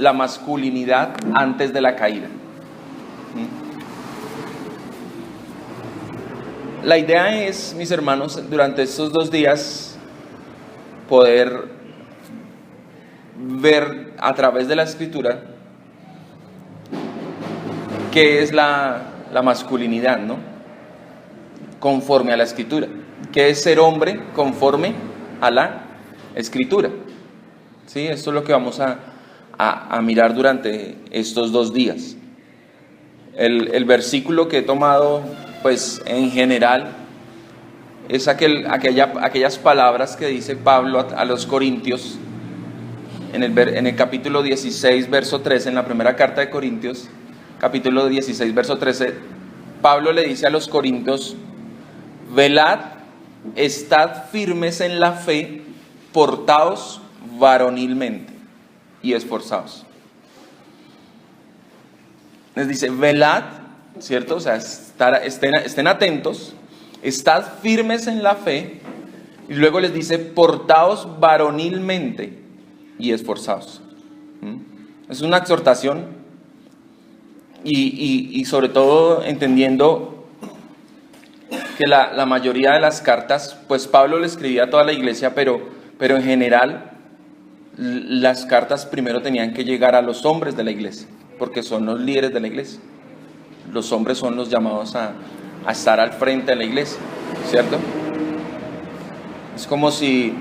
la masculinidad antes de la caída. La idea es, mis hermanos, durante estos 2 días poder ver a través de la Escritura qué es la masculinidad, ¿no? Conforme a la Escritura. ¿Qué es ser hombre conforme a la Escritura? ¿Sí? Esto es lo que vamos a mirar durante estos 2 días. El versículo que he tomado, pues en general, es aquellas palabras que dice Pablo a los Corintios en el capítulo 16, verso 13, en la primera carta de Corintios, capítulo 16, verso 13, Pablo le dice a los Corintios: velad, estad firmes en la fe, portaos varonilmente y esforzaos. Les dice, velad, ¿cierto? O sea, estén atentos, estad firmes en la fe, y luego les dice, portaos varonilmente y esforzaos. Es una exhortación y sobre todo entendiendo que la mayoría de las cartas, pues Pablo le escribía a toda la iglesia, pero en general las cartas primero tenían que llegar a los hombres de la iglesia, porque son los líderes de la iglesia. Los hombres son los llamados a estar al frente de la iglesia, ¿cierto? Es como si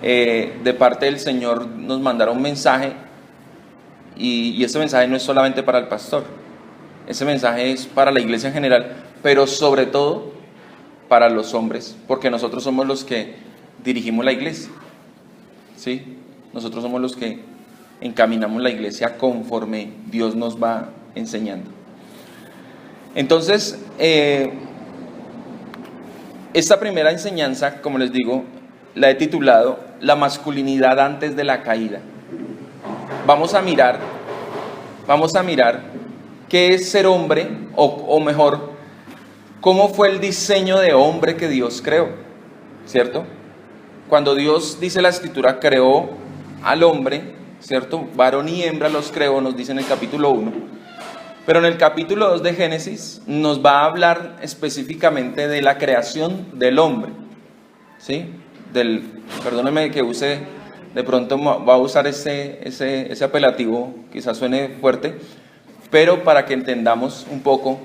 de parte del Señor nos mandara un mensaje y ese mensaje no es solamente para el pastor, ese mensaje es para la iglesia en general, pero sobre todo para los hombres, porque nosotros somos los que dirigimos la iglesia, ¿sí? Nosotros somos los que encaminamos la iglesia conforme Dios nos va enseñando. Entonces, esta primera enseñanza, como les digo, la he titulado La masculinidad antes de la caída. Vamos a mirar qué es ser hombre, o mejor, cómo fue el diseño de hombre que Dios creó, ¿cierto? Cuando Dios, dice la Escritura, creó al hombre, ¿cierto? Varón y hembra los creó, nos dice en el capítulo 1. Pero en el capítulo 2 de Génesis nos va a hablar específicamente de la creación del hombre, ¿sí? Perdóneme que use, de pronto va a usar ese apelativo, quizás suene fuerte, pero para que entendamos un poco,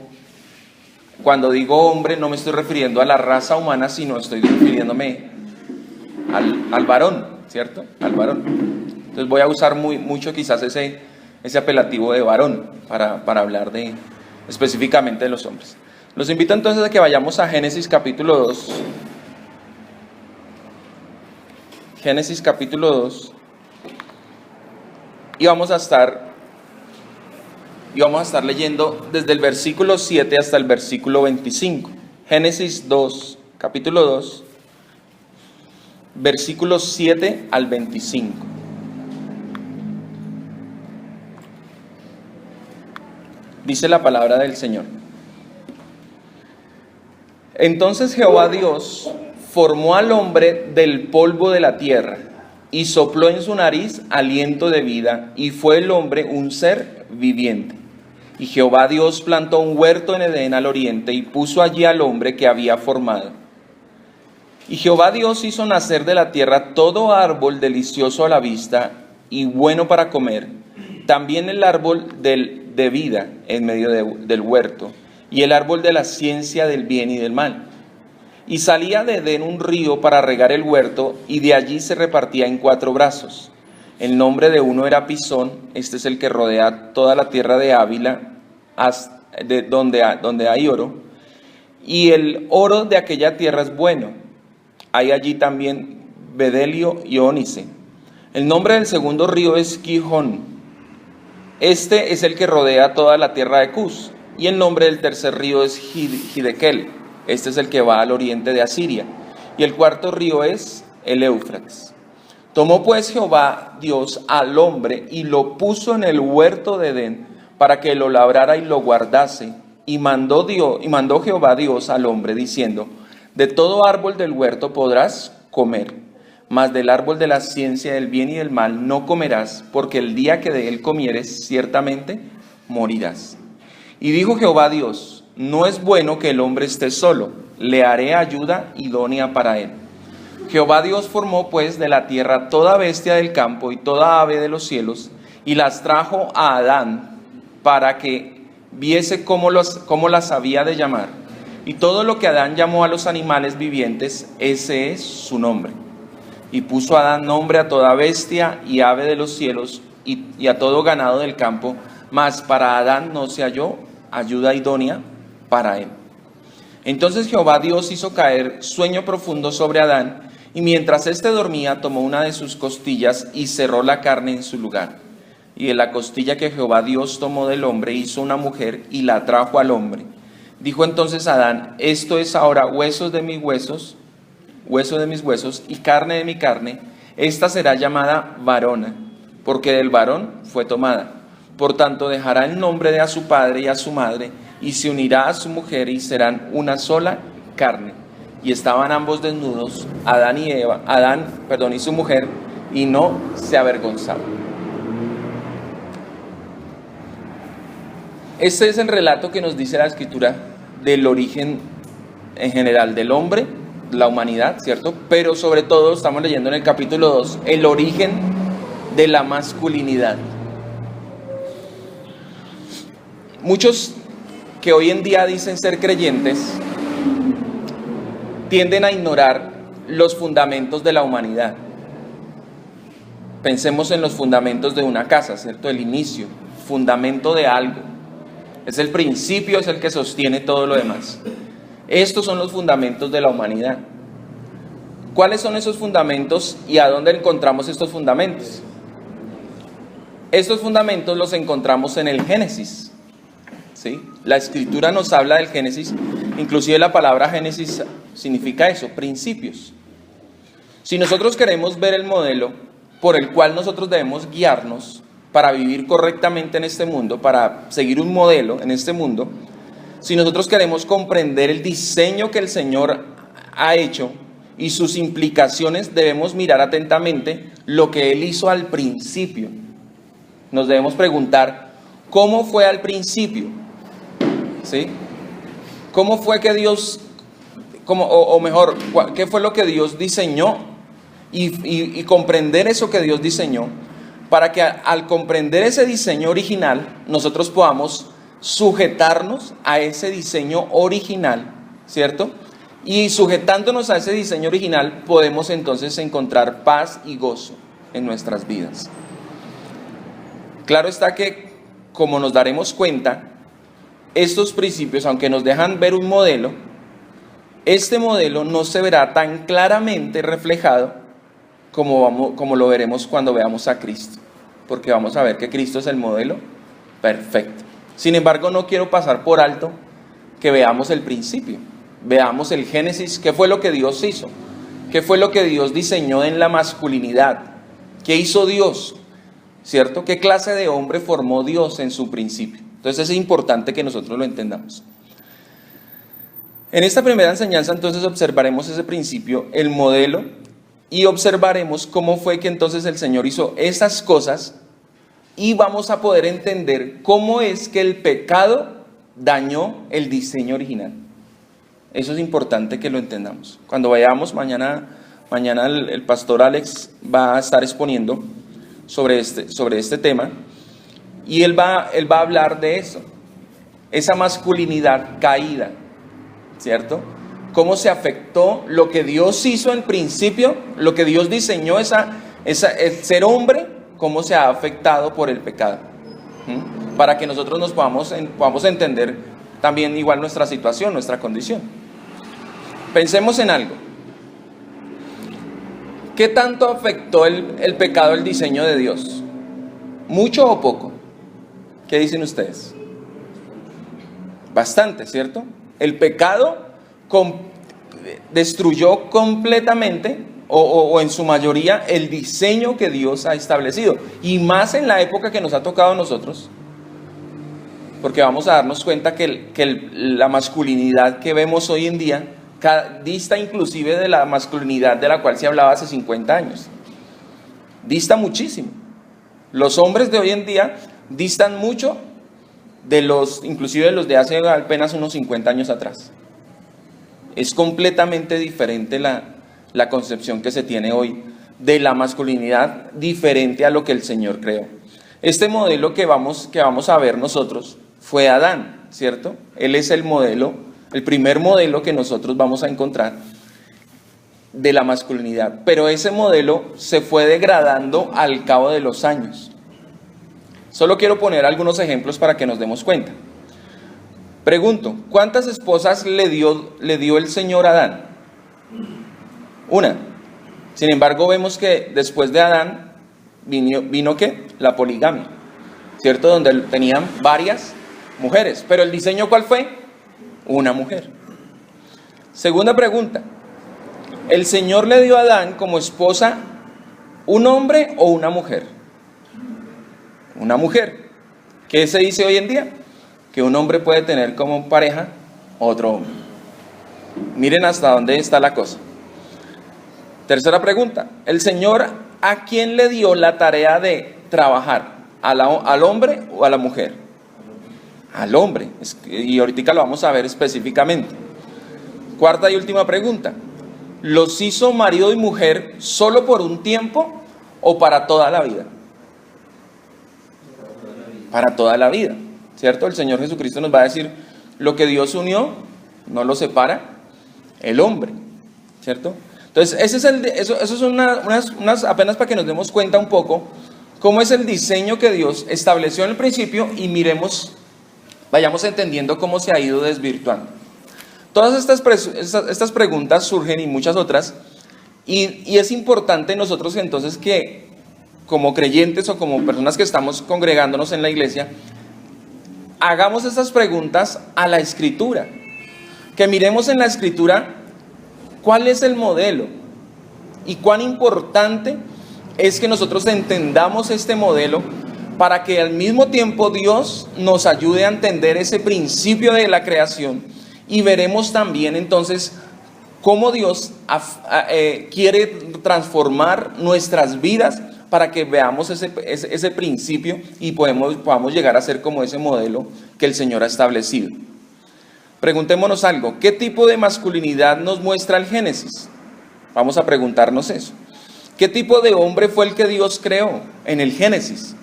cuando digo hombre no me estoy refiriendo a la raza humana, sino estoy refiriéndome al varón, ¿cierto? Al varón. Entonces voy a usar mucho quizás ese apelativo de varón para hablar específicamente de los hombres. Los invito entonces a que vayamos a Génesis capítulo 2. Génesis capítulo 2. Y vamos a estar leyendo desde el versículo 7 hasta el versículo 25. Génesis 2, capítulo 2, versículos 7 al 25. Dice la palabra del Señor. Entonces Jehová Dios formó al hombre del polvo de la tierra y sopló en su nariz aliento de vida, y fue el hombre un ser viviente. Y Jehová Dios plantó un huerto en Edén al oriente y puso allí al hombre que había formado. Y Jehová Dios hizo nacer de la tierra todo árbol delicioso a la vista y bueno para comer, también el árbol de vida en medio del huerto, y el árbol de la ciencia del bien y del mal. Y salía de Edén un río para regar el huerto, y de allí se repartía en 4 brazos. El nombre de uno era Pisón, este es el que rodea toda la tierra de Ávila, donde hay oro, y el oro de aquella tierra es bueno. Hay allí también bedelio y ónice. El nombre del segundo río es Gihón, este es el que rodea toda la tierra de Cus, y el nombre del tercer río es Hidekel, este es el que va al oriente de Asiria, y el cuarto río es el Éufrates. Tomó pues Jehová Dios al hombre y lo puso en el huerto de Edén para que lo labrara y lo guardase, y mandó Jehová Dios al hombre diciendo: de todo árbol del huerto podrás comer, mas del árbol de la ciencia del bien y del mal no comerás, porque el día que de él comieres, ciertamente morirás. Y dijo Jehová Dios: no es bueno que el hombre esté solo, le haré ayuda idónea para él. Jehová Dios formó pues de la tierra toda bestia del campo y toda ave de los cielos, y las trajo a Adán para que viese cómo las había de llamar. Y todo lo que Adán llamó a los animales vivientes, ese es su nombre. Y puso Adán nombre a toda bestia y ave de los cielos y a todo ganado del campo, mas para Adán no se halló ayuda idónea para él. Entonces Jehová Dios hizo caer sueño profundo sobre Adán, y mientras éste dormía, tomó una de sus costillas y cerró la carne en su lugar. Y de la costilla que Jehová Dios tomó del hombre, hizo una mujer y la trajo al hombre. Dijo entonces Adán: esto es ahora huesos de mis huesos, hueso de mis huesos y carne de mi carne. Esta será llamada varona, porque del varón fue tomada. Por tanto dejará el nombre de a su padre y a su madre, y se unirá a su mujer, y serán una sola carne. Y estaban ambos desnudos, Adán y su mujer, y no se avergonzaban. Este es el relato que nos dice la Escritura del origen en general del hombre, la humanidad, ¿cierto? Pero sobre todo estamos leyendo en el capítulo 2 el origen de la masculinidad. Muchos que hoy en día dicen ser creyentes tienden a ignorar los fundamentos de la humanidad. Pensemos en los fundamentos de una casa, ¿cierto? El inicio, fundamento de algo. Es el principio, es el que sostiene todo lo demás. Estos son los fundamentos de la humanidad. ¿Cuáles son esos fundamentos y a dónde encontramos estos fundamentos? Estos fundamentos los encontramos en el Génesis, ¿sí? La Escritura nos habla del Génesis, inclusive la palabra Génesis significa eso, principios. Si nosotros queremos ver el modelo por el cual nosotros debemos guiarnos para vivir correctamente en este mundo, para seguir un modelo en este mundo, si nosotros queremos comprender el diseño que el Señor ha hecho y sus implicaciones, debemos mirar atentamente lo que Él hizo al principio. Nos debemos preguntar, ¿cómo fue al principio? ¿Sí? ¿Cómo fue que Dios, qué fue lo que Dios diseñó? Y comprender eso que Dios diseñó, para que al comprender ese diseño original, nosotros podamos sujetarnos a ese diseño original, ¿cierto? Y sujetándonos a ese diseño original, podemos entonces encontrar paz y gozo en nuestras vidas. Claro está que, como nos daremos cuenta, estos principios, aunque nos dejan ver un modelo, este modelo no se verá tan claramente reflejado como lo veremos cuando veamos a Cristo, porque vamos a ver que Cristo es el modelo perfecto. Sin embargo, no quiero pasar por alto que veamos el principio, veamos el Génesis, qué fue lo que Dios hizo, qué fue lo que Dios diseñó en la masculinidad, qué hizo Dios, ¿cierto? ¿Qué clase de hombre formó Dios en su principio? Entonces es importante que nosotros lo entendamos. En esta primera enseñanza entonces observaremos ese principio, el modelo, y observaremos cómo fue que entonces el Señor hizo esas cosas, y vamos a poder entender cómo es que el pecado dañó el diseño original. Eso es importante que lo entendamos. Cuando vayamos mañana el pastor Alex va a estar exponiendo sobre este tema, y él va a hablar de eso, esa masculinidad caída, ¿cierto? Cómo se afectó lo que Dios hizo en principio, lo que Dios diseñó, el ser hombre, cómo se ha afectado por el pecado. Para que nosotros nos podamos entender también igual nuestra situación, nuestra condición. Pensemos en algo. ¿Qué tanto afectó el pecado el diseño de Dios? ¿Mucho o poco? ¿Qué dicen ustedes? Bastante, ¿cierto? El pecado destruyó completamente o en su mayoría el diseño que Dios ha establecido, y más en la época que nos ha tocado a nosotros, porque vamos a darnos cuenta que la masculinidad que vemos hoy en día dista inclusive de la masculinidad de la cual se hablaba hace 50 años. Dista muchísimo. Los hombres de hoy en día distan mucho inclusive de los de hace apenas unos 50 años atrás. Es completamente diferente la concepción que se tiene hoy de la masculinidad, diferente a lo que el Señor creó. Este modelo que vamos a ver nosotros fue Adán, ¿cierto? Él es el modelo, el primer modelo que nosotros vamos a encontrar de la masculinidad. Pero ese modelo se fue degradando al cabo de los años. Solo quiero poner algunos ejemplos para que nos demos cuenta. Pregunto, ¿cuántas esposas le dio el Señor a Adán? Una. Sin embargo, vemos que después de Adán vino ¿qué? La poligamia, ¿cierto? Donde tenían varias mujeres. Pero el diseño, ¿cuál fue? Una mujer. Segunda pregunta. ¿El Señor le dio a Adán como esposa un hombre o una mujer? Una mujer. ¿Qué se dice hoy en día? Que un hombre puede tener como pareja otro hombre. Miren hasta dónde está la cosa. Tercera pregunta. ¿El Señor a quién le dio la tarea de trabajar? ¿Al hombre o a la mujer? Al hombre. Y ahorita lo vamos a ver específicamente. Cuarta y última pregunta. ¿Los hizo marido y mujer solo por un tiempo o para toda la vida? Para toda la vida, ¿cierto? El Señor Jesucristo nos va a decir, lo que Dios unió, no lo separa el hombre, ¿cierto? Entonces, eso son unas apenas para que nos demos cuenta un poco cómo es el diseño que Dios estableció en el principio y vayamos entendiendo cómo se ha ido desvirtuando. Todas estas preguntas surgen y muchas otras, y es importante nosotros entonces que como creyentes o como personas que estamos congregándonos en la iglesia, hagamos estas preguntas a la Escritura, que miremos en la Escritura cuál es el modelo y cuán importante es que nosotros entendamos este modelo para que al mismo tiempo Dios nos ayude a entender ese principio de la creación, y veremos también entonces cómo Dios quiere transformar nuestras vidas para que veamos ese principio y podamos llegar a ser como ese modelo que el Señor ha establecido. Preguntémonos algo, ¿qué tipo de masculinidad nos muestra el Génesis? Vamos a preguntarnos eso. ¿Qué tipo de hombre fue el que Dios creó en el Génesis?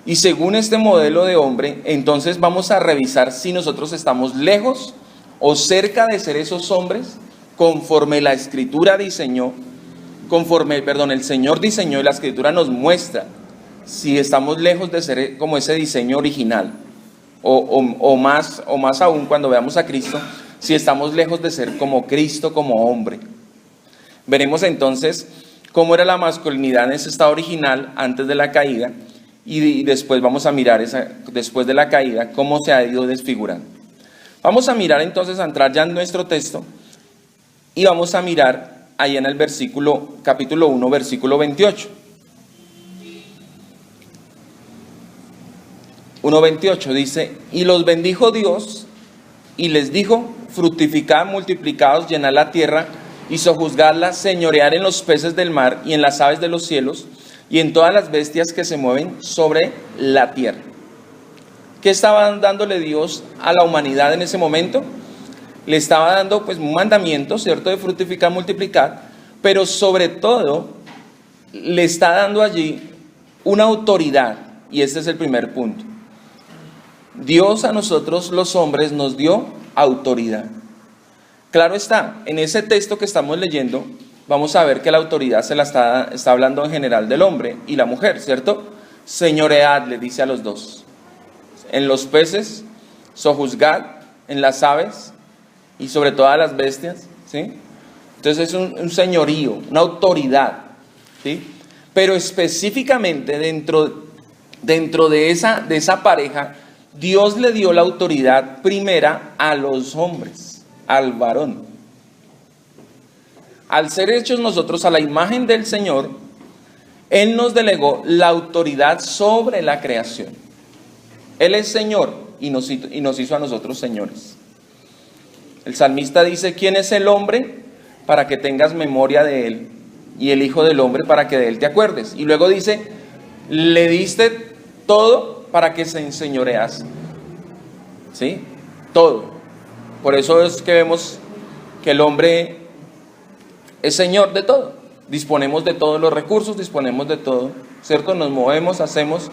Y según este modelo de hombre, entonces vamos a revisar si nosotros estamos lejos o cerca de ser esos hombres conforme la Escritura diseñó, el Señor diseñó y la Escritura nos muestra si estamos lejos de ser como ese diseño original, o más aún cuando veamos a Cristo, si estamos lejos de ser como Cristo como hombre. Veremos entonces cómo era la masculinidad en ese estado original antes de la caída, y después vamos a mirar después de la caída cómo se ha ido desfigurando. Vamos a mirar entonces, a entrar ya en nuestro texto, y vamos a mirar ahí en el capítulo 1, versículo 28. 1:28 dice, y los bendijo Dios, y les dijo, fructificad, multiplicaos, llenad la tierra, y sojuzgadla, señorear en los peces del mar, y en las aves de los cielos, y en todas las bestias que se mueven sobre la tierra. ¿Qué estaba dándole Dios a la humanidad en ese momento? Le estaba dando pues un mandamiento, ¿cierto?, de fructificar, multiplicar, pero sobre todo le está dando allí una autoridad, y este es el primer punto. Dios a nosotros los hombres nos dio autoridad. Claro está, en ese texto que estamos leyendo, vamos a ver que la autoridad se la está hablando en general del hombre y la mujer, ¿cierto? Señoread, le dice a los dos. En los peces, sojuzgad, en las aves y sobre todas las bestias, ¿sí? Entonces es un señorío, una autoridad, ¿sí? Pero específicamente dentro de esa pareja, Dios le dio la autoridad primera a los hombres, al varón. Al ser hechos nosotros a la imagen del Señor, Él nos delegó la autoridad sobre la creación. Él es Señor y nos hizo a nosotros señores. El salmista dice: ¿quién es el hombre para que tengas memoria de él? Y el hijo del hombre para que de él te acuerdes. Y luego dice: le diste todo para que se enseñoreas. ¿Sí? Todo. Por eso es que vemos que el hombre es señor de todo. Disponemos de todos los recursos, disponemos de todo, ¿cierto? Nos movemos, hacemos,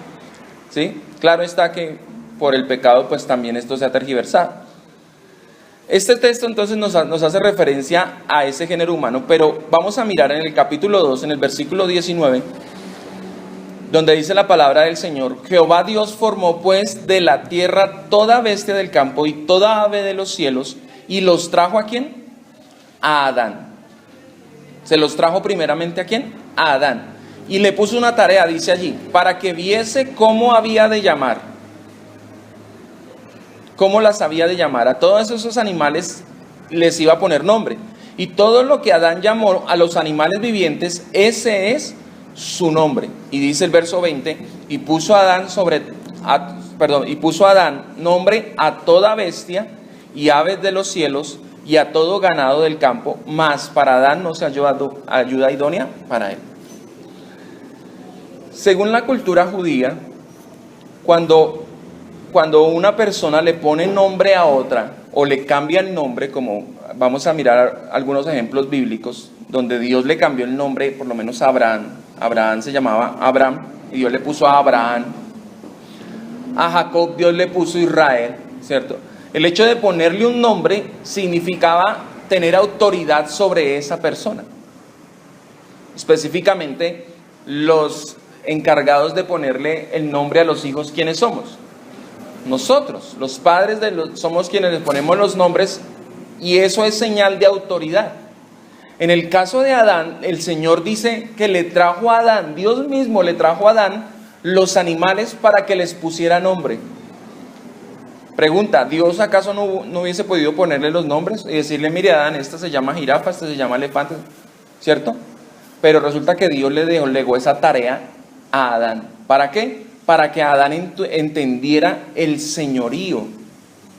¿sí? Claro está que por el pecado pues también esto se ha tergiversado. Este texto entonces nos hace referencia a ese género humano, pero vamos a mirar en el capítulo 2, en el versículo 19, donde dice la palabra del Señor: Jehová Dios formó pues de la tierra toda bestia del campo y toda ave de los cielos, y los trajo ¿a quién? A Adán. Se los trajo primeramente ¿a quién? A Adán. Y le puso una tarea, dice allí, para que viese cómo había de llamar. Cómo las había de llamar. A todos esos animales les iba a poner nombre. Y todo lo que Adán llamó a los animales vivientes, ese es su nombre. Y dice el verso 20, y puso Adán nombre a toda bestia y aves de los cielos y a todo ganado del campo, mas para Adán no se halló ayuda idónea para él. Según la cultura judía, cuando una persona le pone nombre a otra o le cambia el nombre, como vamos a mirar algunos ejemplos bíblicos, donde Dios le cambió el nombre, por lo menos a Abraham. Abraham se llamaba Abraham y Dios le puso a Abraham. A Jacob Dios le puso Israel, ¿cierto? El hecho de ponerle un nombre significaba tener autoridad sobre esa persona. Específicamente, los encargados de ponerle el nombre a los hijos, ¿quiénes somos? Nosotros, los padres somos quienes les ponemos los nombres, y eso es señal de autoridad. En el caso de Adán, el Señor dice que le trajo a Adán, Dios mismo le trajo a Adán los animales para que les pusiera nombre. Pregunta: ¿Dios acaso no hubiese podido ponerle los nombres y decirle: mire Adán, esta se llama jirafa, esta se llama elefante, ¿cierto? Pero resulta que Dios le legó esa tarea a Adán. ¿Para qué? Para que Adán entendiera el señorío,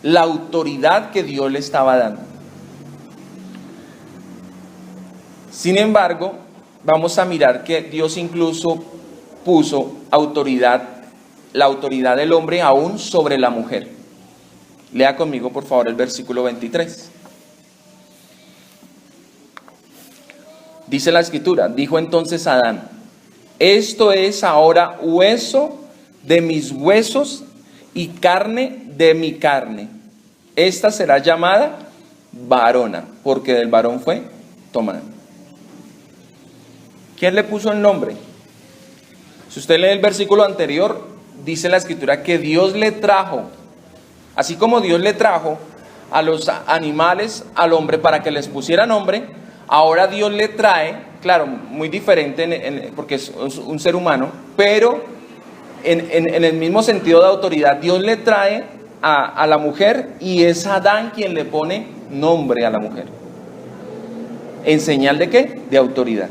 la autoridad que Dios le estaba dando. Sin embargo, vamos a mirar que Dios incluso puso la autoridad del hombre aún sobre la mujer. Lea conmigo, por favor, el versículo 23. Dice la escritura: dijo entonces Adán: esto es ahora hueso de mis huesos y carne de mi carne. Esta será llamada varona, porque del varón fue tomada. ¿Quién le puso el nombre? Si usted lee el versículo anterior, dice la escritura que Dios le trajo, así como Dios le trajo a los animales al hombre para que les pusiera nombre, ahora Dios le trae, claro, muy diferente porque es un ser humano, pero en el mismo sentido de autoridad, Dios le trae a la mujer, y es Adán quien le pone nombre a la mujer. ¿En señal de qué? De autoridad.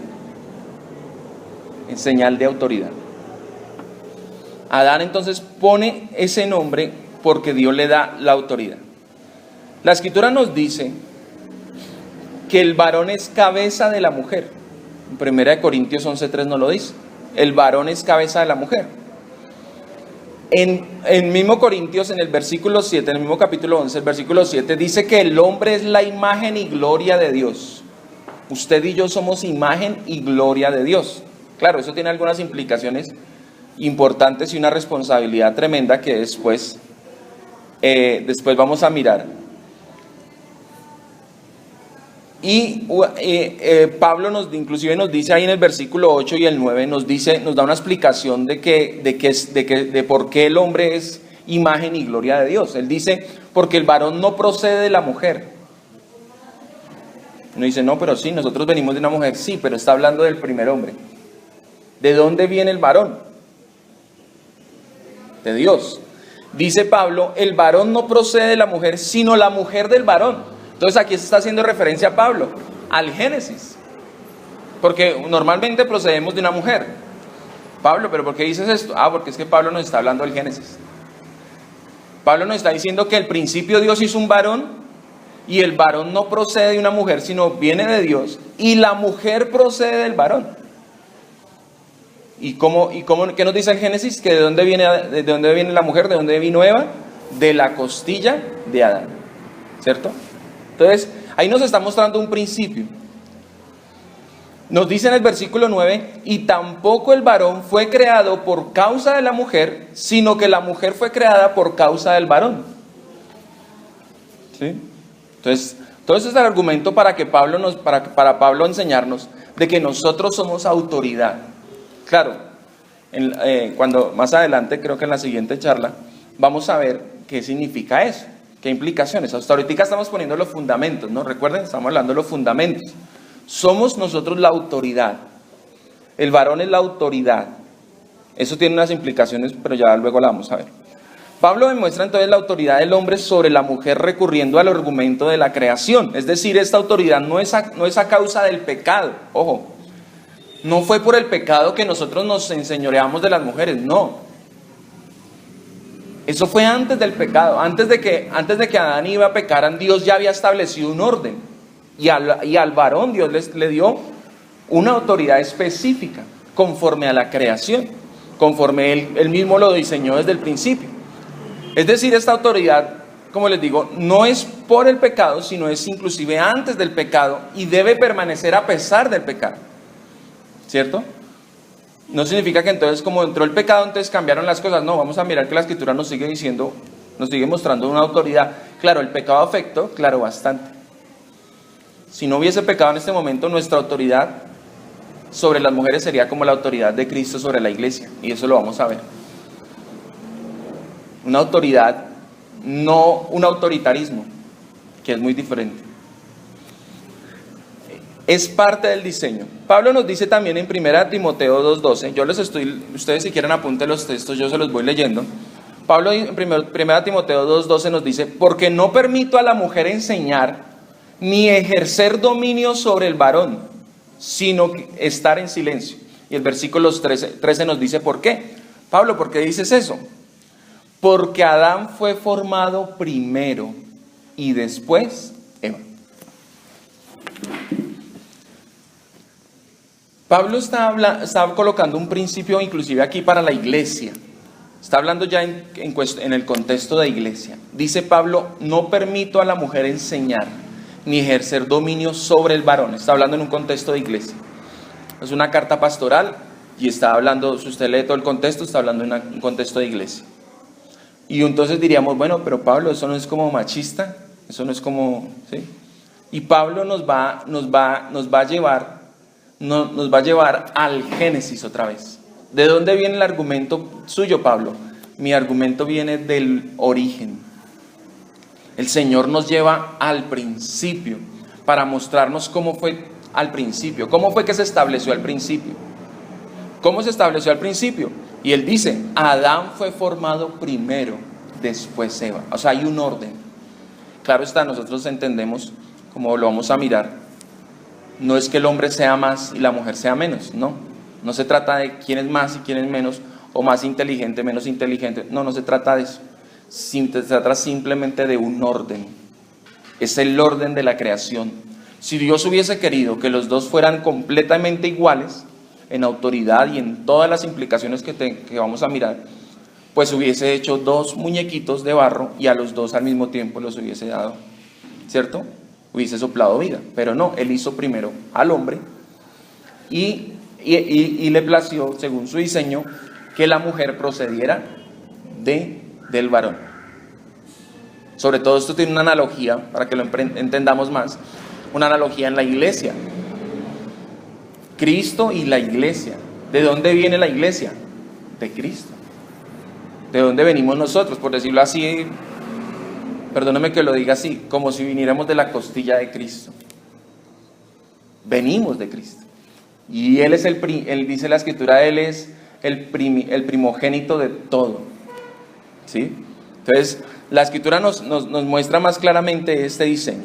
En señal de autoridad. Adán entonces pone ese nombre porque Dios le da la autoridad. La escritura nos dice que el varón es cabeza de la mujer. En 1 Corintios 11:3 nos lo dice. El varón es cabeza de la mujer. En mismo Corintios, en el versículo 7, en el mismo capítulo 11, el versículo 7, dice que el hombre es la imagen y gloria de Dios. Usted y yo somos imagen y gloria de Dios. Claro, eso tiene algunas implicaciones importantes y una responsabilidad tremenda que después vamos a mirar. Y Pablo inclusive nos dice ahí en el versículo 8 y el 9, nos da una explicación de por qué el hombre es imagen y gloria de Dios. Él dice: porque el varón no procede de la mujer. Uno dice: no, pero sí, nosotros venimos de una mujer. Sí, pero está hablando del primer hombre. ¿De dónde viene el varón? De Dios. Dice Pablo: el varón no procede de la mujer, sino la mujer del varón. Entonces aquí se está haciendo referencia a Pablo, al Génesis. Porque normalmente procedemos de una mujer. Pablo, ¿pero por qué dices esto? Porque es que Pablo nos está hablando del Génesis. Pablo nos está diciendo que al principio Dios hizo un varón y el varón no procede de una mujer, sino viene de Dios, y la mujer procede del varón. ¿Qué nos dice el Génesis? Que de dónde viene la mujer, de dónde vino Eva, de la costilla de Adán, ¿cierto? Entonces, ahí nos está mostrando un principio. Nos dice en el versículo 9, y tampoco el varón fue creado por causa de la mujer, sino que la mujer fue creada por causa del varón. ¿Sí? Entonces, todo eso es el argumento para Pablo enseñarnos de que nosotros somos autoridad. Claro, cuando más adelante, creo que en la siguiente charla, vamos a ver qué significa eso, qué implicaciones. Hasta ahorita estamos poniendo los fundamentos, ¿no? Recuerden, estamos hablando de los fundamentos. Somos nosotros la autoridad. El varón es la autoridad. Eso tiene unas implicaciones, pero ya luego la vamos a ver. Pablo demuestra entonces la autoridad del hombre sobre la mujer recurriendo al argumento de la creación. Es decir, esta autoridad no es a causa del pecado. Ojo, no fue por el pecado que nosotros nos enseñoreamos de las mujeres, no. Eso fue antes del pecado. Antes de que Adán y Eva pecaran, Dios ya había establecido un orden. Y al varón Dios le dio una autoridad específica, conforme a la creación, conforme él mismo lo diseñó desde el principio. Es decir, esta autoridad, como les digo, no es por el pecado, sino es inclusive antes del pecado y debe permanecer a pesar del pecado. ¿Cierto? No significa que entonces como entró el pecado, entonces cambiaron las cosas. No, vamos a mirar que la Escritura nos sigue diciendo, nos sigue mostrando una autoridad. Claro, el pecado afectó, claro, bastante. Si no hubiese pecado en este momento, nuestra autoridad sobre las mujeres sería como la autoridad de Cristo sobre la iglesia. Y eso lo vamos a ver. Una autoridad, no un autoritarismo, que es muy diferente. Es parte del diseño. Pablo nos dice también en 1 Timoteo 2:12, ustedes si quieren apunten los textos, yo se los voy leyendo. Pablo en 1 Timoteo 2:12 nos dice, porque no permito a la mujer enseñar, ni ejercer dominio sobre el varón, sino estar en silencio. Y el versículo 13 nos dice por qué. Pablo, ¿por qué dices eso? Porque Adán fue formado primero y después Eva. Pablo está colocando un principio inclusive aquí para la iglesia. Está hablando ya en el contexto de iglesia. Dice Pablo, no permito a la mujer enseñar ni ejercer dominio sobre el varón. Está hablando en un contexto de iglesia. Es una carta pastoral y está hablando, si usted lee todo el contexto, está hablando en un contexto de iglesia. Y entonces diríamos, bueno, pero Pablo, eso no es como machista, eso no es como, ¿sí? Y Pablo nos va a llevar al Génesis otra vez. ¿De dónde viene el argumento suyo, Pablo? Mi argumento viene del origen. El Señor nos lleva al principio para mostrarnos cómo fue al principio, cómo fue que se estableció al principio. ¿Cómo se estableció al principio? Y Él dice, Adán fue formado primero, después Eva. O sea, hay un orden. Claro está, nosotros entendemos, como lo vamos a mirar, no es que el hombre sea más y la mujer sea menos, no. No se trata de quién es más y quién es menos, o más inteligente, menos inteligente. No se trata de eso. Se trata simplemente de un orden. Es el orden de la creación. Si Dios hubiese querido que los dos fueran completamente iguales en autoridad y en todas las implicaciones que vamos a mirar, pues hubiese hecho dos muñequitos de barro y a los dos al mismo tiempo los hubiese dado, ¿cierto? Hubiese soplado vida, pero no, Él hizo primero al hombre y le plació, según su diseño, que la mujer procediera del varón. Sobre todo esto tiene una analogía, para que lo entendamos más, una analogía en la iglesia. Cristo y la iglesia. ¿De dónde viene la iglesia? De Cristo. ¿De dónde venimos nosotros? Por decirlo así, perdóname que lo diga así, como si viniéramos de la costilla de Cristo. Venimos de Cristo. Y Él es Él dice la Escritura, Él es el primogénito de todo. ¿Sí? Entonces, la Escritura nos muestra más claramente este diseño.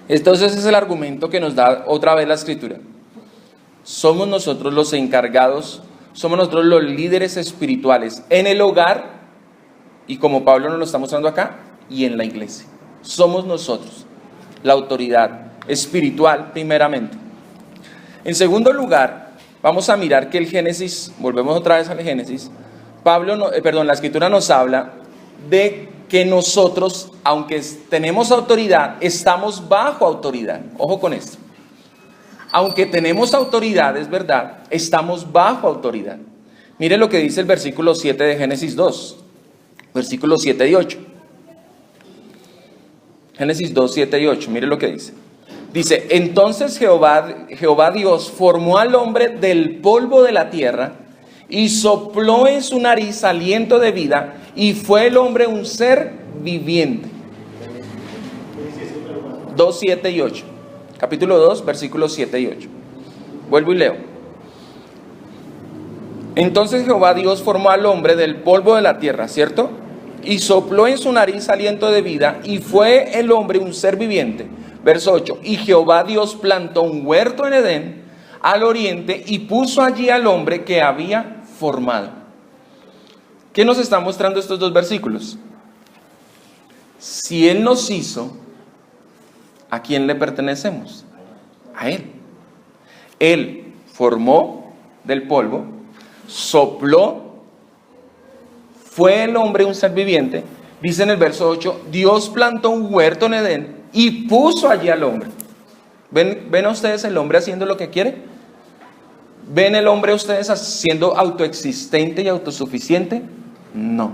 Entonces, ese es el argumento que nos da otra vez la Escritura. Somos nosotros los encargados, somos nosotros los líderes espirituales en el hogar, y como Pablo nos lo está mostrando acá, y en la iglesia. somos nosotros, la autoridad espiritual primeramente. En segundo lugar, vamos a mirar que el Génesis, volvemos otra vez al Génesis, la Escritura nos habla de que nosotros, aunque tenemos autoridad, estamos bajo autoridad. Ojo con esto. Aunque tenemos autoridad, es verdad, estamos bajo autoridad. Mire lo que dice el versículo 7 de Génesis 2, versículos 7 y 8. Génesis 2, 7 y 8, mire lo que dice. Dice, entonces Jehová Dios formó al hombre del polvo de la tierra y sopló en su nariz aliento de vida, y fue el hombre un ser viviente. 2, 7 y 8. Capítulo 2, versículos 7 y 8. Vuelvo y leo. Entonces Jehová Dios formó al hombre del polvo de la tierra, ¿cierto? Y sopló en su nariz aliento de vida, y fue el hombre un ser viviente. Verso 8. Y Jehová Dios plantó un huerto en Edén, al oriente, y puso allí al hombre que había formado. ¿Qué nos están mostrando estos dos versículos? Si Él nos hizo, ¿a quién le pertenecemos? A Él. Él formó del polvo, sopló, fue el hombre un ser viviente. Dice en el verso 8, Dios plantó un huerto en Edén y puso allí al hombre. ¿Ven a ustedes el hombre haciendo lo que quiere? ¿Ven el hombre ustedes siendo autoexistente y autosuficiente? No.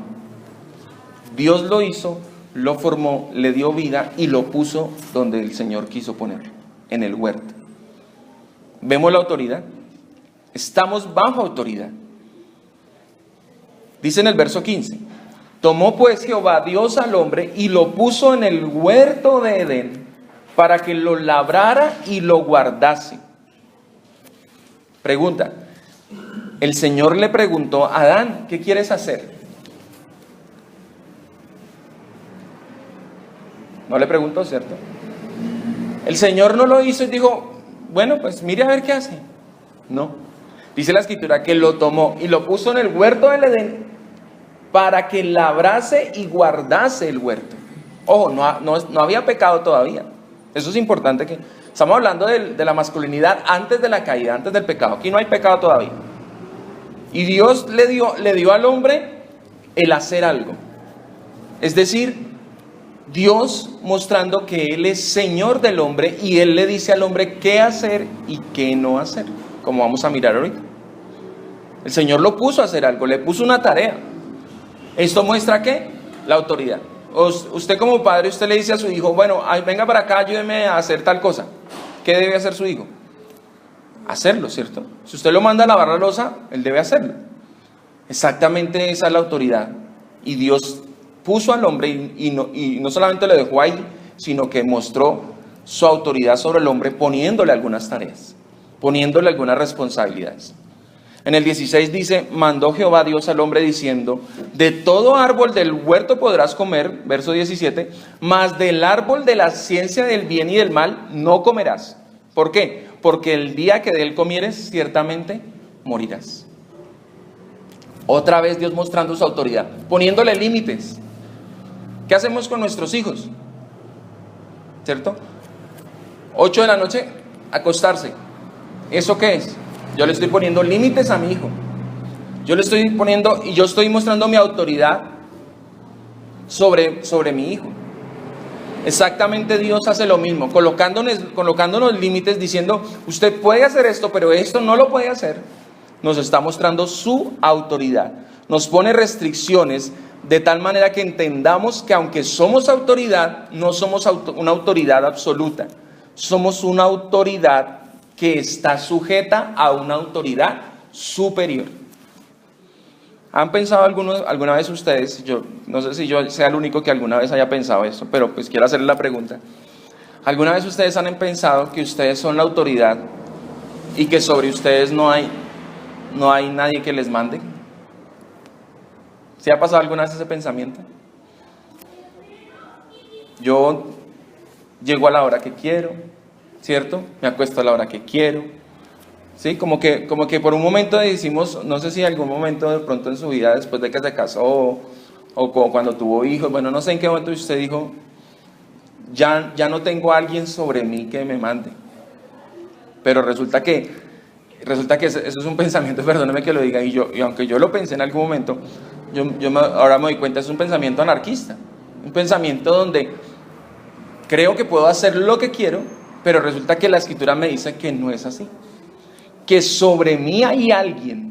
Dios lo hizo, lo formó, le dio vida y lo puso donde el Señor quiso ponerlo, en el huerto. ¿Vemos la autoridad? Estamos bajo autoridad. Dice en el verso 15, tomó pues Jehová Dios al hombre y lo puso en el huerto de Edén para que lo labrara y lo guardase. Pregunta, el Señor le preguntó a Adán, ¿qué quieres hacer? No le preguntó, ¿cierto? El Señor no lo hizo y dijo, bueno, pues mire a ver qué hace. No. Dice la Escritura que lo tomó y lo puso en el huerto del Edén para que labrase y guardase el huerto. Ojo, no había pecado todavía. Eso es importante que... Estamos hablando de la masculinidad antes de la caída, antes del pecado. Aquí no hay pecado todavía. Y Dios le dio al hombre el hacer algo. Es decir, Dios mostrando que Él es Señor del hombre y Él le dice al hombre qué hacer y qué no hacer, como vamos a mirar ahorita. El Señor lo puso a hacer algo, le puso una tarea. ¿Esto muestra qué? La autoridad. Usted como padre, usted le dice a su hijo, bueno, venga para acá, ayúdeme a hacer tal cosa. ¿Qué debe hacer su hijo? Hacerlo, ¿cierto? Si usted lo manda a lavar la loza, él debe hacerlo. Exactamente esa es la autoridad. Y Dios puso al hombre y no solamente lo dejó ahí, sino que mostró su autoridad sobre el hombre poniéndole algunas tareas, poniéndole algunas responsabilidades. En el 16 dice, mandó Jehová Dios al hombre diciendo, de todo árbol del huerto podrás comer, verso 17, mas del árbol de la ciencia del bien y del mal no comerás. ¿Por qué? Porque el día que de él comieres, ciertamente morirás. Otra vez Dios mostrando su autoridad, poniéndole límites. ¿Qué hacemos con nuestros hijos? ¿Cierto? 8 de la noche, acostarse. ¿Eso qué es? Yo le estoy poniendo límites a mi hijo. Yo le estoy poniendo y yo estoy mostrando mi autoridad sobre mi hijo. Exactamente Dios hace lo mismo, colocándonos límites, diciendo, usted puede hacer esto, pero esto no lo puede hacer. Nos está mostrando su autoridad. Nos pone restricciones de tal manera que entendamos que aunque somos autoridad, no somos una autoridad absoluta. Somos una autoridad que está sujeta a una autoridad superior. ¿Han pensado alguna vez ustedes? Yo no sé si yo sea el único que alguna vez haya pensado eso, pero pues quiero hacerle la pregunta. ¿Alguna vez ustedes han pensado que ustedes son la autoridad y que sobre ustedes no hay nadie que les mande? ¿Se ha pasado alguna vez ese pensamiento? Yo llego a la hora que quiero, ¿cierto? Me acuesto a la hora que quiero. ¿Sí? Como que por un momento decimos, no sé si en algún momento de pronto en su vida, después de que se casó, o cuando tuvo hijos, bueno, no sé en qué momento usted dijo, ya no tengo a alguien sobre mí que me mande. Pero resulta que eso es un pensamiento, perdóneme que lo diga, y aunque yo lo pensé en algún momento, ahora me doy cuenta, es un pensamiento anarquista, un pensamiento donde creo que puedo hacer lo que quiero, pero resulta que la Escritura me dice que no es así, que sobre mí hay alguien,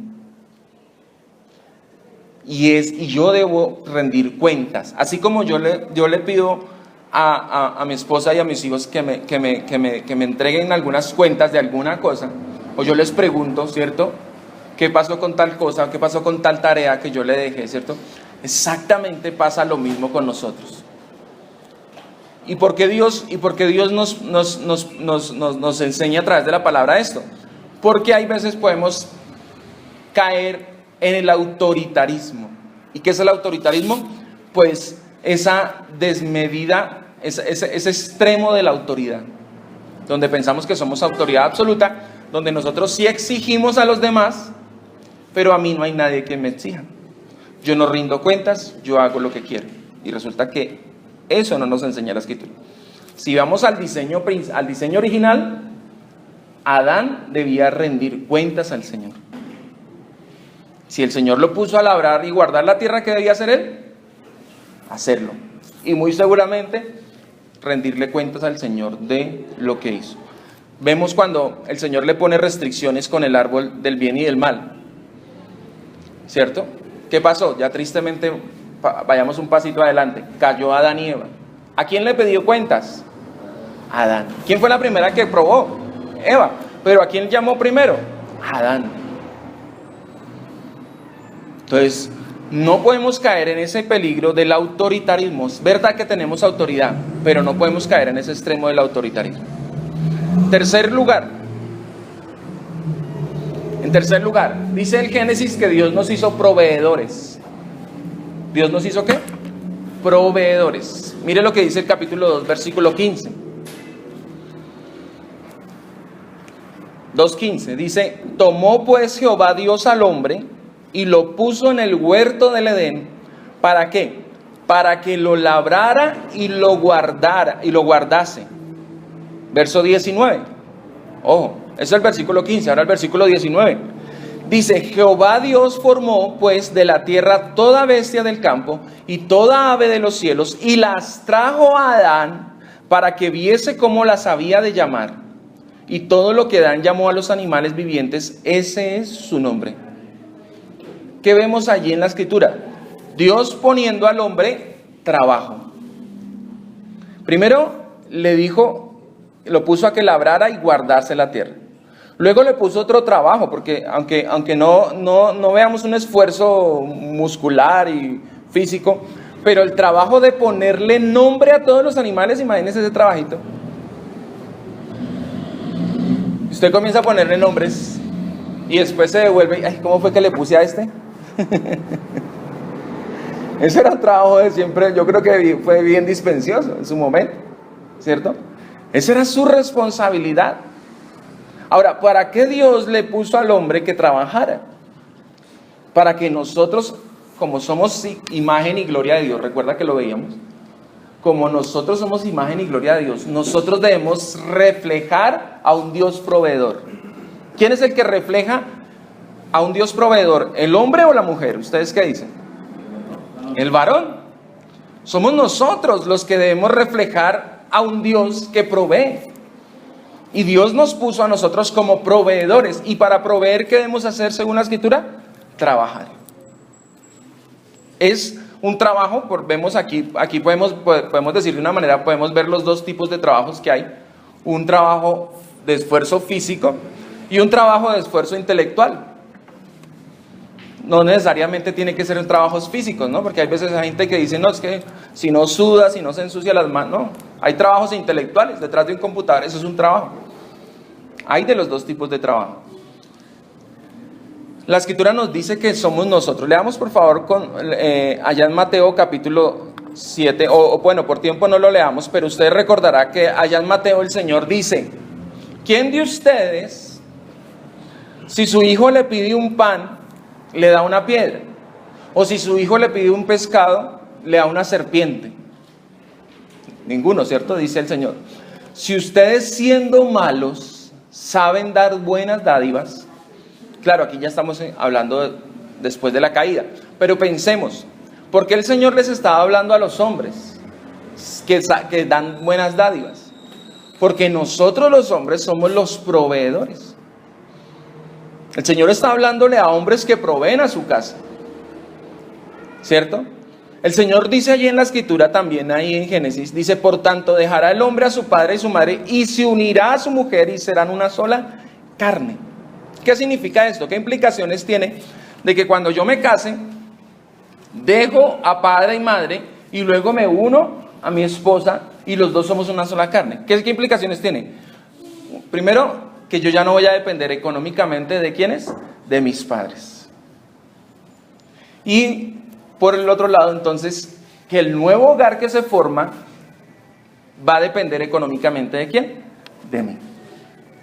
y yo debo rendir cuentas, así como yo le pido a mi esposa y a mis hijos que me entreguen algunas cuentas de alguna cosa, o yo les pregunto, ¿cierto? ¿Qué pasó con tal cosa? ¿Qué pasó con tal tarea que yo le dejé, ¿cierto? Exactamente pasa lo mismo con nosotros. ¿Y por qué Dios nos enseña a través de la palabra esto? Porque hay veces podemos caer en el autoritarismo. ¿Y qué es el autoritarismo? Pues esa desmedida, ese extremo de la autoridad, donde pensamos que somos autoridad absoluta, donde nosotros sí exigimos a los demás, pero a mí no hay nadie que me exija. Yo no rindo cuentas, yo hago lo que quiero. Y resulta que eso no nos enseña la Escritura. Si vamos al diseño original, Adán debía rendir cuentas al Señor. Si el Señor lo puso a labrar y guardar la tierra, ¿qué debía hacer él? Hacerlo. Y muy seguramente rendirle cuentas al Señor de lo que hizo. Vemos cuando el Señor le pone restricciones con el árbol del bien y del mal, ¿cierto? ¿Qué pasó? Ya tristemente, vayamos un pasito adelante, cayó Adán y Eva. ¿A quién le pidió cuentas? Adán. ¿Quién fue la primera que probó? Eva. ¿Pero a quién llamó primero? Adán. Entonces, no podemos caer en ese peligro del autoritarismo. Es verdad que tenemos autoridad, pero no podemos caer en ese extremo del autoritarismo. En tercer lugar, dice el Génesis que Dios nos hizo proveedores. ¿Dios nos hizo qué? Proveedores. Mire lo que dice el capítulo 2, versículo 15. 2:15 dice: tomó pues Jehová Dios al hombre y lo puso en el huerto del Edén. ¿Para qué? Para que lo labrara y lo guardase. Verso 19. Ojo, ese es el versículo 15, ahora el versículo 19. Dice: Jehová Dios formó pues de la tierra toda bestia del campo y toda ave de los cielos, y las trajo a Adán para que viese cómo las había de llamar. Y todo lo que Adán llamó a los animales vivientes, ese es su nombre. ¿Qué vemos allí en la Escritura? Dios poniendo al hombre trabajo. Primero le dijo, lo puso a que labrara y guardase la tierra. Luego le puso otro trabajo, porque aunque no veamos un esfuerzo muscular y físico, pero el trabajo de ponerle nombre a todos los animales, imagínense ese trabajito. Usted comienza a ponerle nombres y después se devuelve, ay, ¿cómo fue que le puse a este? Ese era un trabajo de siempre, yo creo que fue bien dispendioso en su momento, ¿cierto? Esa era su responsabilidad. Ahora, ¿para qué Dios le puso al hombre que trabajara? Para que nosotros, como somos imagen y gloria de Dios, recuerda que lo veíamos, como nosotros somos imagen y gloria de Dios, nosotros debemos reflejar a un Dios proveedor. ¿Quién es el que refleja a un Dios proveedor? ¿El hombre o la mujer? ¿Ustedes qué dicen? El varón. Somos nosotros los que debemos reflejar a un Dios que provee. Y Dios nos puso a nosotros como proveedores. Y para proveer, ¿qué debemos hacer según la Escritura? Trabajar. Es un trabajo, vemos aquí podemos decir de una manera, podemos ver los dos tipos de trabajos que hay. Un trabajo de esfuerzo físico y un trabajo de esfuerzo intelectual. No necesariamente tiene que ser en trabajos físicos, ¿no? Porque hay veces hay gente que dice, no, es que si no suda, si no se ensucia las manos, no. Hay trabajos intelectuales detrás de un computador, eso es un trabajo. Hay de los dos tipos de trabajo. La Escritura nos dice que somos nosotros. Leamos por favor allá en Mateo capítulo 7, o bueno, por tiempo no lo leamos, pero usted recordará que allá en Mateo el Señor dice: ¿quién de ustedes, si su hijo le pide un pan, le da una piedra? O si su hijo le pide un pescado, le da una serpiente. Ninguno, ¿cierto? Dice el Señor. Si ustedes siendo malos saben dar buenas dádivas, claro, aquí ya estamos hablando después de la caída, pero pensemos, ¿por qué el Señor les estaba hablando a los hombres que dan buenas dádivas? Porque nosotros los hombres somos los proveedores. El Señor está hablándole a hombres que proveen a su casa, ¿cierto? El Señor dice allí en la Escritura, también ahí en Génesis, dice: por tanto dejará el hombre a su padre y su madre y se unirá a su mujer y serán una sola carne. ¿Qué significa esto? ¿Qué implicaciones tiene de que cuando yo me case, dejo a padre y madre y luego me uno a mi esposa y los dos somos una sola carne? ¿Qué implicaciones tiene? Primero, que yo ya no voy a depender económicamente de ¿quiénes? De mis padres. Y por el otro lado, entonces, que el nuevo hogar que se forma va a depender económicamente ¿de quién? De mí.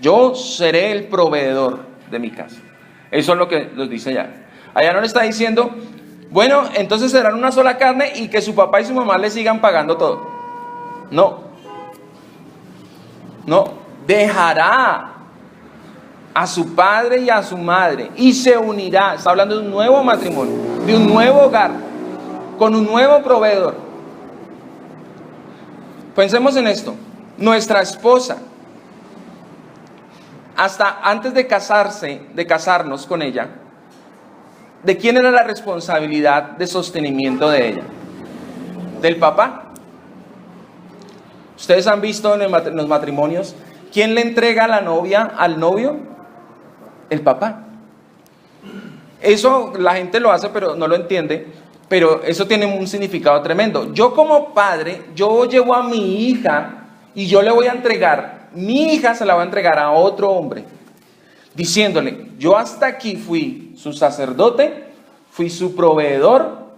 Yo seré el proveedor de mi casa. Eso es lo que nos dice allá. Allá no le está diciendo, bueno, entonces serán una sola carne y que su papá y su mamá le sigan pagando todo. No. No. Dejará a su padre y a su madre y se unirá. Está hablando de un nuevo matrimonio, de un nuevo hogar, con un nuevo proveedor. Pensemos en esto. Nuestra esposa, hasta antes de casarnos con ella, ¿de quién era la responsabilidad de sostenimiento de ella? ¿Del papá? Ustedes han visto en los matrimonios, ¿quién le entrega a la novia al novio? El papá. Eso la gente lo hace pero no lo entiende, pero eso tiene un significado tremendo. Yo como padre, yo llevo a mi hija y yo le voy a entregar, mi hija se la va a entregar a otro hombre, diciéndole: yo hasta aquí fui su sacerdote, fui su proveedor,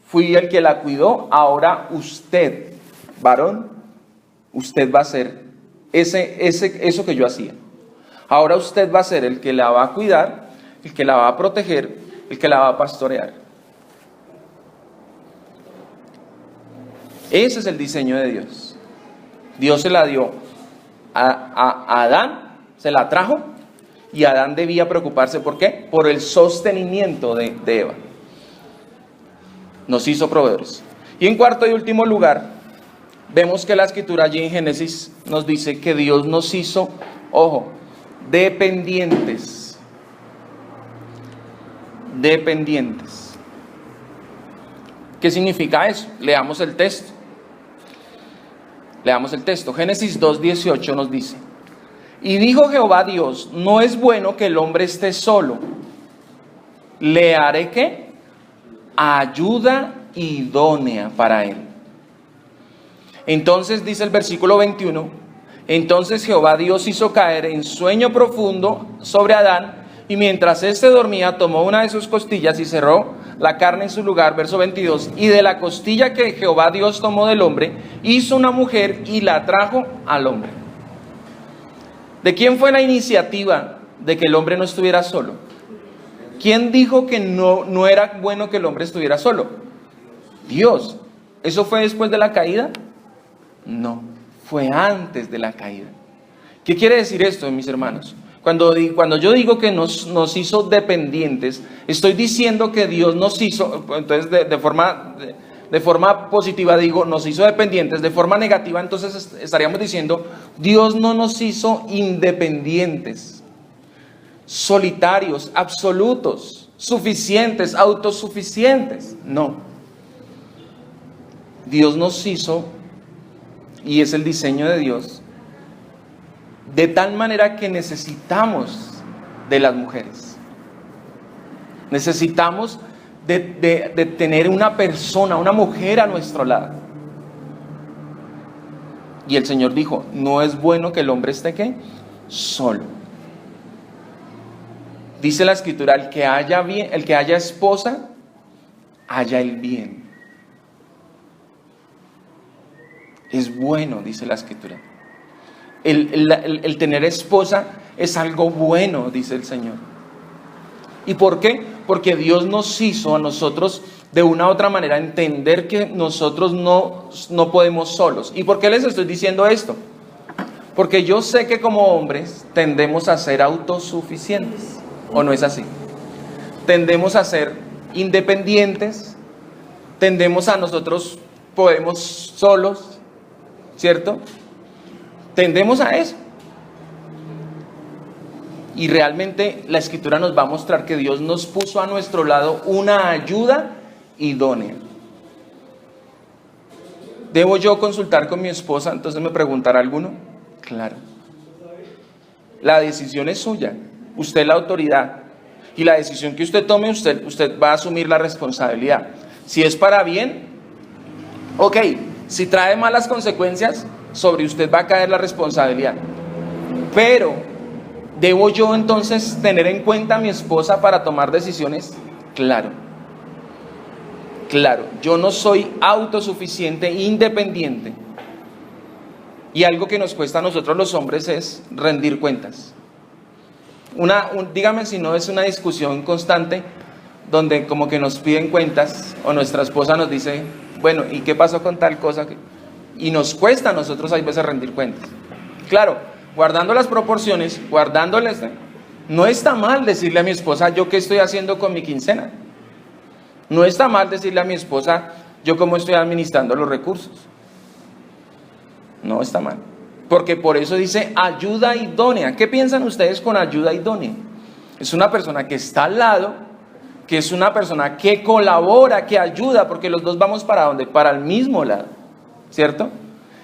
fui el que la cuidó, ahora usted, varón, usted va a hacer eso que yo hacía. Ahora usted va a ser el que la va a cuidar, el que la va a proteger, el que la va a pastorear. Ese es el diseño de Dios. Dios se la dio a Adán, se la trajo, y Adán debía preocuparse, ¿por qué? Por el sostenimiento de Eva. Nos hizo proveedores. Y en cuarto y último lugar, vemos que la Escritura allí en Génesis nos dice que Dios nos hizo, ojo, dependientes. Dependientes. ¿Qué significa eso? Leamos el texto. Leamos el texto. Génesis 2:18 nos dice: y dijo Jehová Dios: no es bueno que el hombre esté solo. Le haré ¿qué? Ayuda idónea para él. Entonces dice el versículo 21: entonces Jehová Dios hizo caer en sueño profundo sobre Adán, y mientras éste dormía, tomó una de sus costillas y cerró la carne en su lugar. Verso 22, y de la costilla que Jehová Dios tomó del hombre, hizo una mujer y la trajo al hombre. ¿De quién fue la iniciativa de que el hombre no estuviera solo? ¿Quién dijo que no era bueno que el hombre estuviera solo? Dios. ¿Eso fue después de la caída? No, fue antes de la caída. ¿Qué quiere decir esto, mis hermanos? Cuando yo digo que nos hizo dependientes, estoy diciendo que Dios nos hizo, entonces de forma positiva digo, nos hizo dependientes. De forma negativa, entonces estaríamos diciendo, Dios no nos hizo independientes, solitarios, absolutos, suficientes, autosuficientes. No. Dios nos hizo, y es el diseño de Dios, de tal manera que necesitamos de las mujeres. Necesitamos de tener una persona, una mujer a nuestro lado. Y el Señor dijo: no es bueno que el hombre esté ¿qué? Solo. Dice la Escritura: el que haya esposa, haya el bien. Es bueno, dice la Escritura. El tener esposa es algo bueno, dice el Señor. ¿Y por qué? Porque Dios nos hizo a nosotros de una u otra manera entender que nosotros no podemos solos. ¿Y por qué les estoy diciendo esto? Porque yo sé que como hombres tendemos a ser autosuficientes, ¿o no es así? Tendemos a ser independientes, tendemos a nosotros podemos solos, ¿cierto? Tendemos a eso. Y realmente la Escritura nos va a mostrar que Dios nos puso a nuestro lado una ayuda idónea. ¿Debo yo consultar con mi esposa? Entonces me preguntará alguno. Claro. La decisión es suya. Usted es la autoridad. Y la decisión que usted tome, usted va a asumir la responsabilidad. Si es para bien, ok. Si trae malas consecuencias, sobre usted va a caer la responsabilidad. Pero, ¿debo yo entonces tener en cuenta a mi esposa para tomar decisiones? Claro. Claro, yo no soy autosuficiente, independiente. Y algo que nos cuesta a nosotros los hombres es rendir cuentas. Dígame si no es una discusión constante donde como que nos piden cuentas o nuestra esposa nos dice, bueno, ¿y qué pasó con tal cosa? Y nos cuesta a nosotros a veces rendir cuentas. Claro, guardando las proporciones, no está mal decirle a mi esposa yo qué estoy haciendo con mi quincena. No está mal decirle a mi esposa yo cómo estoy administrando los recursos. No está mal. Porque por eso dice ayuda idónea. ¿Qué piensan ustedes con ayuda idónea? Es una persona que está al lado, que es una persona que colabora, que ayuda, porque los dos vamos ¿para dónde? Para el mismo lado, ¿cierto?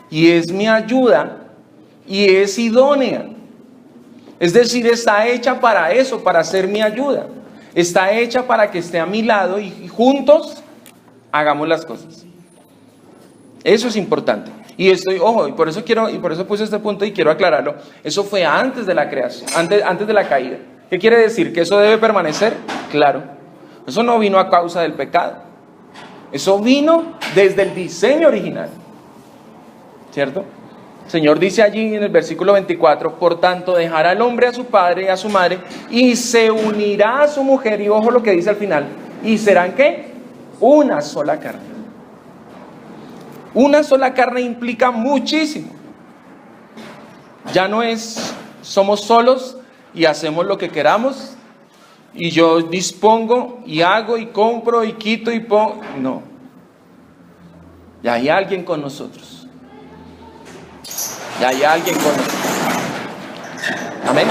Y es mi ayuda y es idónea. Es decir, está hecha para eso, para ser mi ayuda. Está hecha para que esté a mi lado y juntos hagamos las cosas. Eso es importante. Y ojo, y por eso puse este punto y quiero aclararlo. Eso fue antes de la creación, antes de la caída. ¿Qué quiere decir? ¿Que eso debe permanecer? Claro. Eso no vino a causa del pecado. Eso vino desde el diseño original. ¿Cierto? El Señor dice allí en el versículo 24, por tanto dejará el hombre a su padre y a su madre y se unirá a su mujer. Y ojo lo que dice al final. ¿Y serán qué? Una sola carne. Una sola carne implica muchísimo. Ya no es, somos solos y hacemos lo que queramos y yo dispongo y hago y compro y quito y pongo. No. Ya hay alguien con nosotros. Ya hay alguien con nosotros. Amén.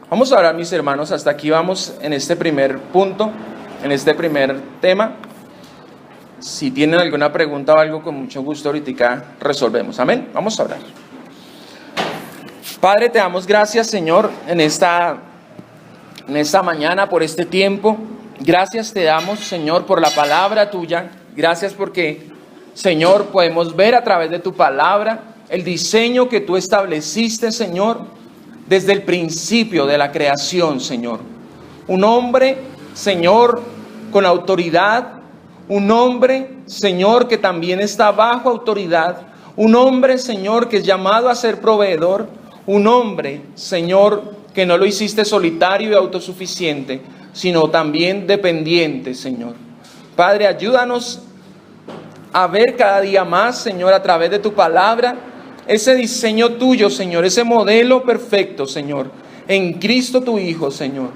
Vamos a orar, mis hermanos. Hasta aquí vamos en este primer punto, en este primer tema. Si tienen alguna pregunta o algo, con mucho gusto ahorita resolvemos. Amén. Vamos a orar. Padre, te damos gracias, Señor, en esta mañana por este tiempo. Gracias te damos, Señor, por la palabra tuya. Gracias porque, Señor, podemos ver a través de tu palabra el diseño que tú estableciste, Señor, desde el principio de la creación, Señor. Un hombre, Señor, con autoridad. Un hombre, Señor, que también está bajo autoridad. Un hombre, Señor, que es llamado a ser proveedor. Un hombre, Señor, que no lo hiciste solitario y autosuficiente, sino también dependiente, Señor. Padre, ayúdanos a ver cada día más, Señor, a través de tu palabra, ese diseño tuyo, Señor, ese modelo perfecto, Señor, en Cristo tu Hijo, Señor.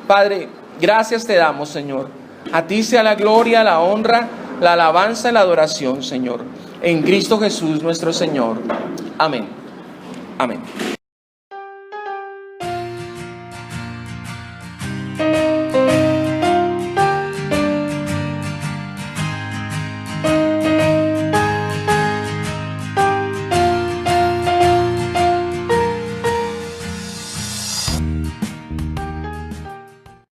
Padre, gracias te damos, Señor. A ti sea la gloria, la honra, la alabanza y la adoración, Señor. En Cristo Jesús nuestro Señor. Amén. Amén.